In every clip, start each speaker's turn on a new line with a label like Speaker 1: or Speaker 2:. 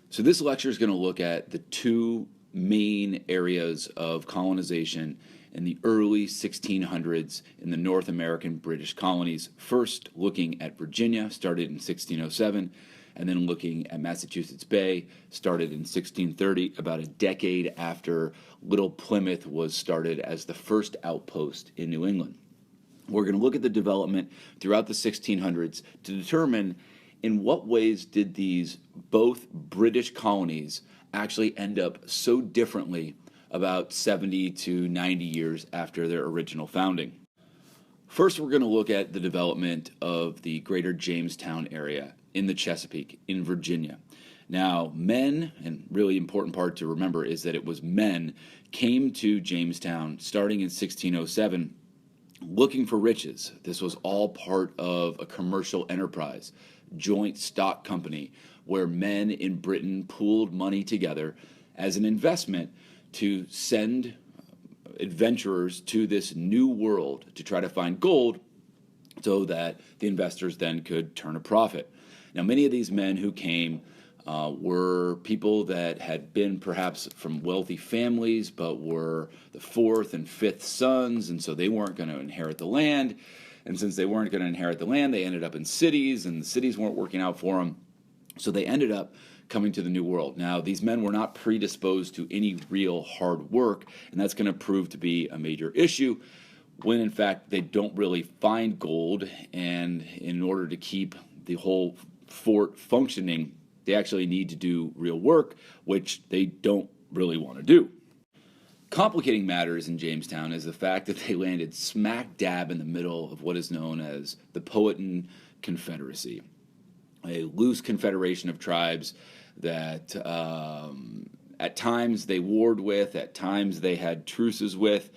Speaker 1: So this lecture is going to look at the two main areas of colonization in the early 1600s in the North American British colonies. First, looking at Virginia, started in 1607, and then looking at Massachusetts Bay, started in 1630, about a decade after Little Plymouth was started as the first outpost in New England. We're going to look at the development throughout the 1600s to determine in what ways did these both British colonies actually end up so differently about 70 to 90 years after their original founding. First, we're going to look at the development of the greater Jamestown area in the Chesapeake in Virginia. Now, men, and really important part to remember is that it was men, came to Jamestown starting in 1607 looking for riches. This was all part of a commercial enterprise, joint stock company, where men in Britain pooled money together as an investment to send adventurers to this new world to try to find gold so that the investors then could turn a profit. Now, many of these men who came were people that had been perhaps from wealthy families, but were the fourth and fifth sons, and so they weren't going to inherit the land. And since they weren't going to inherit the land, they ended up in cities, and the cities weren't working out for them. So they ended up coming to the New World. Now, these men were not predisposed to any real hard work, and that's going to prove to be a major issue when, in fact, they don't really find gold, and in order to keep the whole fort functioning, they actually need to do real work, which they don't really want to do. Complicating matters in Jamestown is the fact that they landed smack dab in the middle of what is known as the Powhatan Confederacy, a loose confederation of tribes that at times they warred with, at times they had truces with,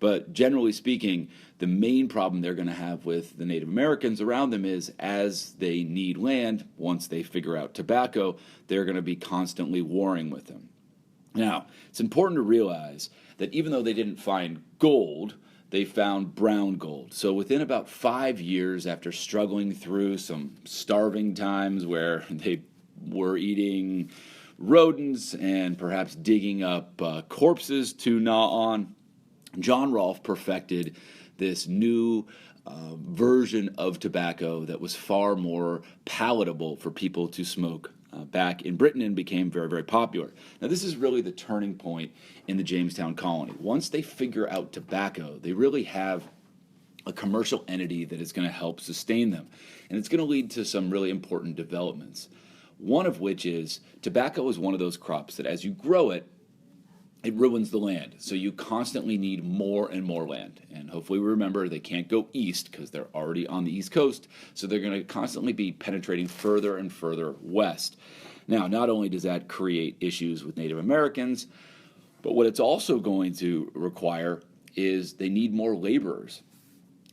Speaker 1: but generally speaking, the main problem they're going to have with the Native Americans around them is as they need land, once they figure out tobacco, they're going to be constantly warring with them. Now, it's important to realize that even though they didn't find gold, they found brown gold. So within about 5 years after struggling through some starving times where they were eating rodents and perhaps digging up corpses to gnaw on, John Rolfe perfected this new version of tobacco that was far more palatable for people to smoke back in Britain and became very, very popular. Now, this is really the turning point in the Jamestown colony. Once they figure out tobacco, they really have a commercial entity that is going to help sustain them. And it's going to lead to some really important developments. One of which is tobacco is one of those crops that as you grow it, it ruins the land. So you constantly need more and more land. And hopefully remember they can't go east because they're already on the East Coast. So they're going to constantly be penetrating further and further west. Now, not only does that create issues with Native Americans, but what it's also going to require is they need more laborers.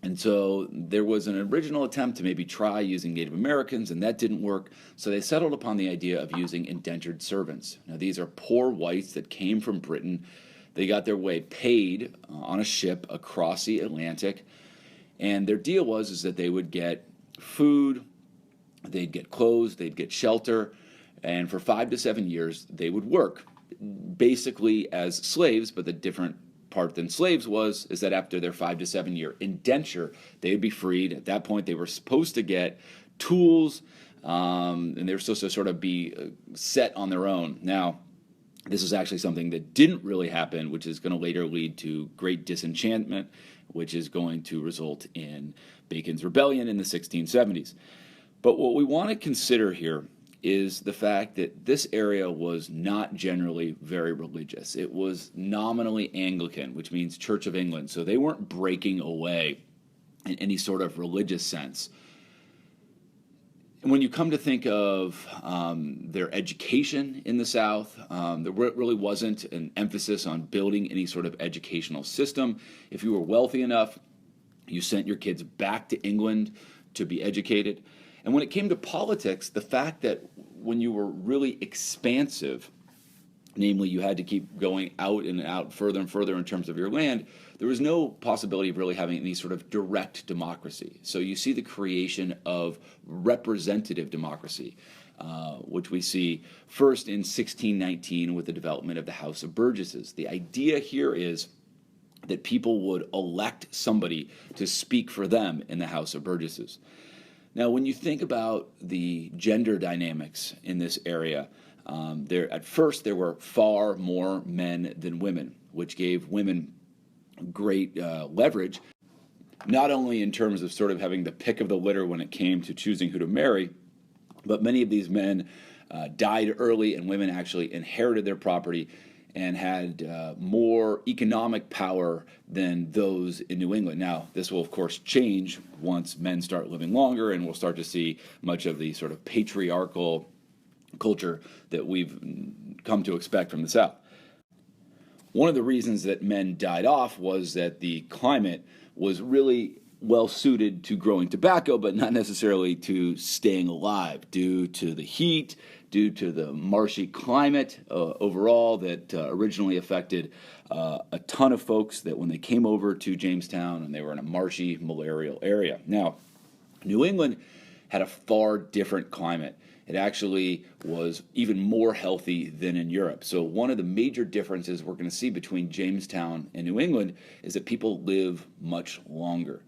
Speaker 1: And so there was an original attempt to maybe try using Native Americans, and that didn't work. So they settled upon the idea of using indentured servants. Now, these are poor whites that came from Britain. They got their way paid on a ship across the Atlantic. And their deal was that they would get food, they'd get clothes, they'd get shelter. And for 5 to 7 years, they would work basically as slaves, but the different part than slaves is that after their 5 to 7 year indenture, they would be freed. At that point, they were supposed to get tools, and they were supposed to sort of be set on their own. Now, this is actually something that didn't really happen, which is going to later lead to great disenchantment, which is going to result in Bacon's Rebellion in the 1670s. But what we want to consider here is the fact that this area was not generally very religious. It was nominally Anglican, which means Church of England. So they weren't breaking away in any sort of religious sense. And when you come to think of their education in the South, there really wasn't an emphasis on building any sort of educational system. If you were wealthy enough, you sent your kids back to England to be educated. And when it came to politics, the fact that when you were really expansive, namely you had to keep going out and out further and further in terms of your land, there was no possibility of really having any sort of direct democracy. So you see the creation of representative democracy. which we see first in 1619 with the development of the House of Burgesses. The idea here is that people would elect somebody to speak for them in the House of Burgesses. Now, when you think about the gender dynamics in this area, at first there were far more men than women, which gave women great leverage, not only in terms of sort of having the pick of the litter when it came to choosing who to marry, but many of these men died early, and women actually inherited their property and had more economic power than those in New England. Now, this will, of course, change once men start living longer, and we'll start to see much of the sort of patriarchal culture that we've come to expect from the South. One of the reasons that men died off was that the climate was really well suited to growing tobacco, but not necessarily to staying alive due to the heat, due to the marshy climate overall that originally affected a ton of folks that when they came over to Jamestown and they were in a marshy, malarial area. Now, New England had a far different climate. It actually was even more healthy than in Europe. So one of the major differences we're going to see between Jamestown and New England is that people live much longer.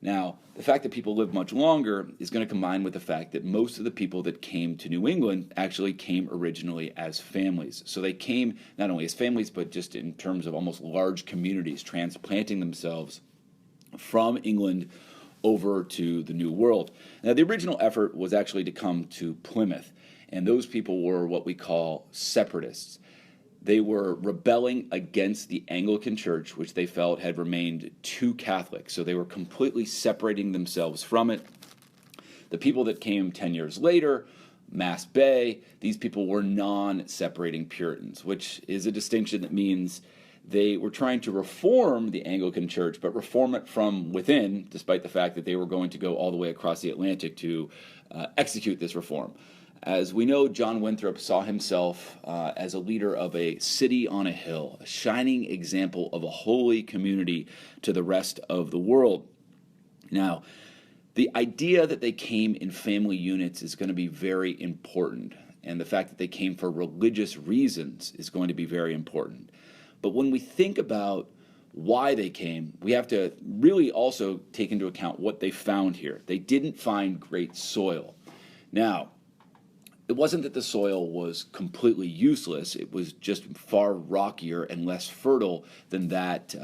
Speaker 1: Now, the fact that people live much longer is going to combine with the fact that most of the people that came to New England actually came originally as families. So they came not only as families, but just in terms of almost large communities, transplanting themselves from England over to the New World. Now, the original effort was actually to come to Plymouth, and those people were what we call separatists. They were rebelling against the Anglican Church, which they felt had remained too Catholic. So they were completely separating themselves from it. The people that came 10 years later, Mass Bay, these people were non-separating Puritans, which is a distinction that means they were trying to reform the Anglican Church, but reform it from within, despite the fact that they were going to go all the way across the Atlantic to execute this reform. As we know, John Winthrop saw himself as a leader of a city on a hill, a shining example of a holy community to the rest of the world. Now, the idea that they came in family units is going to be very important, and the fact that they came for religious reasons is going to be very important. But when we think about why they came, we have to really also take into account what they found here. They didn't find great soil. Now, it wasn't that the soil was completely useless. It was just far rockier and less fertile than that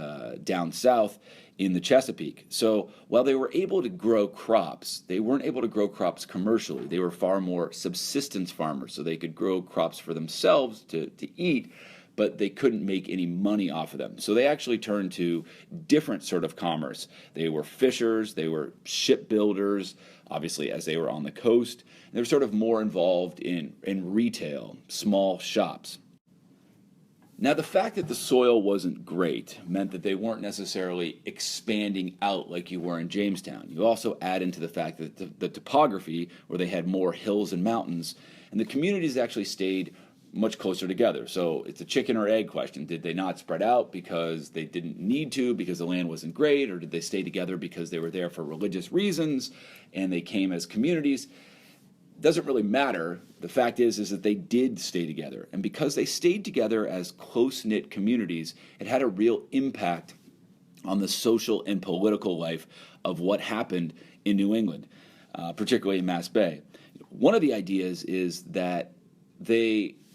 Speaker 1: down south in the Chesapeake. So while they were able to grow crops, they weren't able to grow crops commercially. They were far more subsistence farmers, so they could grow crops for themselves to eat, but they couldn't make any money off of them. So they actually turned to different sort of commerce. They were fishers, they were shipbuilders, obviously as they were on the coast. They were sort of more involved in retail, small shops. Now, the fact that the soil wasn't great meant that they weren't necessarily expanding out like you were in Jamestown. You also add into the fact that the topography, where they had more hills and mountains, and the communities actually stayed much closer together. So it's a chicken or egg question. Did they not spread out because they didn't need to, because the land wasn't great, or did they stay together because they were there for religious reasons and they came as communities? Doesn't really matter. The fact is that they did stay together. And because they stayed together as close-knit communities, it had a real impact on the social and political life of what happened in New England, particularly in Mass Bay. One of the ideas is that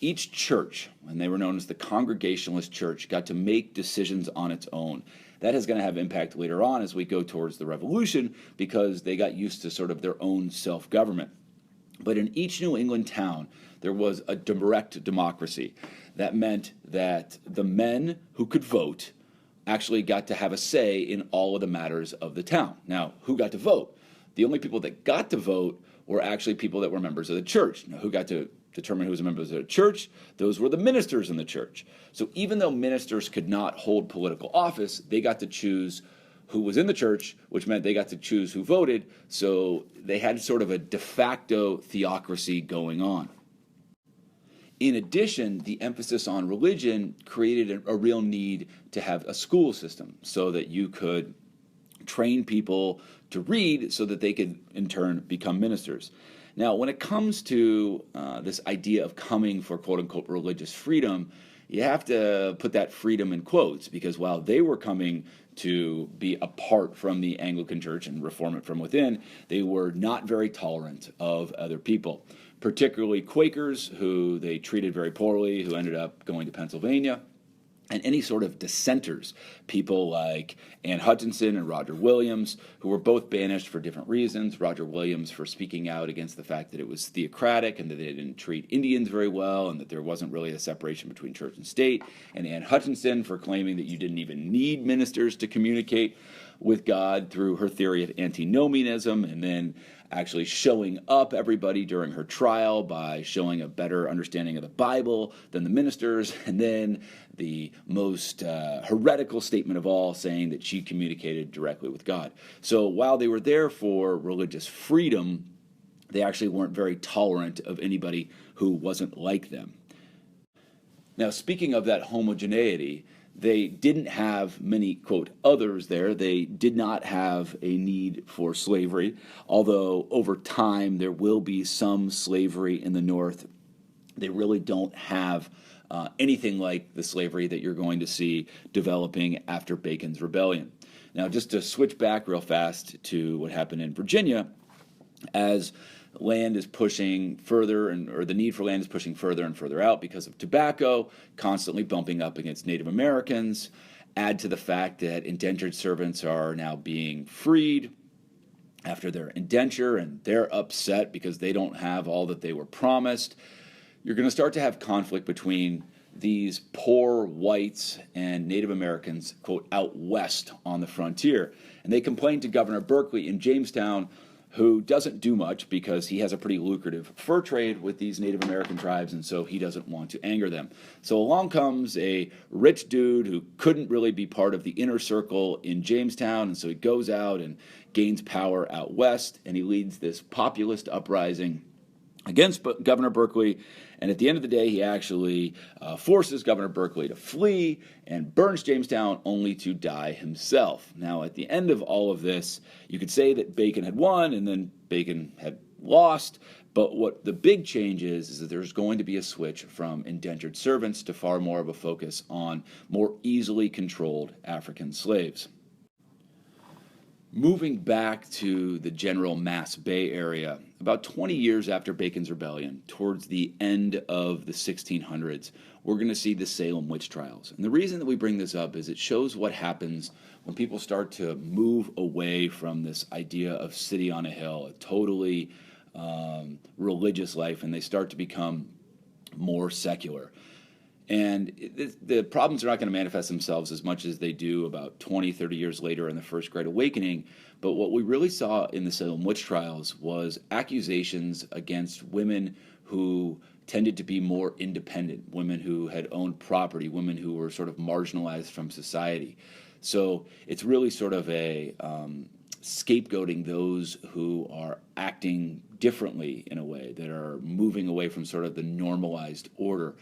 Speaker 1: each church, and they were known as the Congregationalist Church, got to make decisions on its own. That is going to have impact later on as we go towards the Revolution, because they got used to sort of their own self-government. But in each New England town, there was a direct democracy. That meant that the men who could vote actually got to have a say in all of the matters of the town. Now, who got to vote? The only people that got to vote were actually people that were members of the church. Now, who got to determine who was a member of the church? Those were the ministers in the church. So even though ministers could not hold political office, they got to choose who was in the church, which meant they got to choose who voted. So they had sort of a de facto theocracy going on. In addition, the emphasis on religion created a real need to have a school system so that you could train people to read so that they could in turn become ministers. Now, when it comes to this idea of coming for quote-unquote religious freedom, you have to put that freedom in quotes, because while they were coming to be apart from the Anglican Church and reform it from within, they were not very tolerant of other people, particularly Quakers, who they treated very poorly, who ended up going to Pennsylvania, and any sort of dissenters, people like Anne Hutchinson and Roger Williams, who were both banished for different reasons. Roger Williams for speaking out against the fact that it was theocratic and that they didn't treat Indians very well and that there wasn't really a separation between church and state, and Anne Hutchinson for claiming that you didn't even need ministers to communicate with God through her theory of antinomianism, and then actually showing up everybody during her trial by showing a better understanding of the Bible than the ministers, and then the most heretical statement of all, saying that she communicated directly with God. So while they were there for religious freedom, they actually weren't very tolerant of anybody who wasn't like them. Now, speaking of that homogeneity, they didn't have many, quote, others there. They did not have a need for slavery, although over time there will be some slavery in the North. They really don't have anything like the slavery that you're going to see developing after Bacon's Rebellion. Now, just to switch back real fast to what happened in Virginia, as land is pushing further, or the need for land is pushing further and further out because of tobacco, constantly bumping up against Native Americans. Add to the fact that indentured servants are now being freed after their indenture, and they're upset because they don't have all that they were promised. You're going to start to have conflict between these poor whites and Native Americans, quote, out west on the frontier. And they complained to Governor Berkeley in Jamestown, who doesn't do much because he has a pretty lucrative fur trade with these Native American tribes, and so he doesn't want to anger them. So along comes a rich dude who couldn't really be part of the inner circle in Jamestown, and so he goes out and gains power out west, and he leads this populist uprising against Governor Berkeley, and at the end of the day, he actually forces Governor Berkeley to flee and burns Jamestown, only to die himself. Now, at the end of all of this, you could say that Bacon had won and then Bacon had lost, but what the big change is that there's going to be a switch from indentured servants to far more of a focus on more easily controlled African slaves. Moving back to the general Mass Bay area, about 20 years after Bacon's Rebellion, towards the end of the 1600s, we're going to see the Salem witch trials. And the reason that we bring this up is it shows what happens when people start to move away from this idea of city on a hill, a totally religious life, and they start to become more secular. And the problems are not going to manifest themselves as much as they do about 20, 30 years later in the First Great Awakening. But what we really saw in the Salem witch trials was accusations against women who tended to be more independent, women who had owned property, women who were sort of marginalized from society. So it's really sort of a scapegoating those who are acting differently in a way, that are moving away from sort of the normalized order.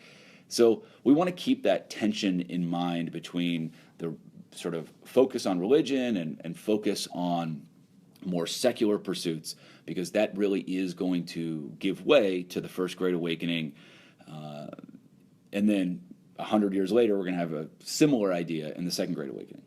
Speaker 1: So we want to keep that tension in mind between the sort of focus on religion and focus on more secular pursuits, because that really is going to give way to the First Great Awakening. And then 100 years later, we're going to have a similar idea in the Second Great Awakening.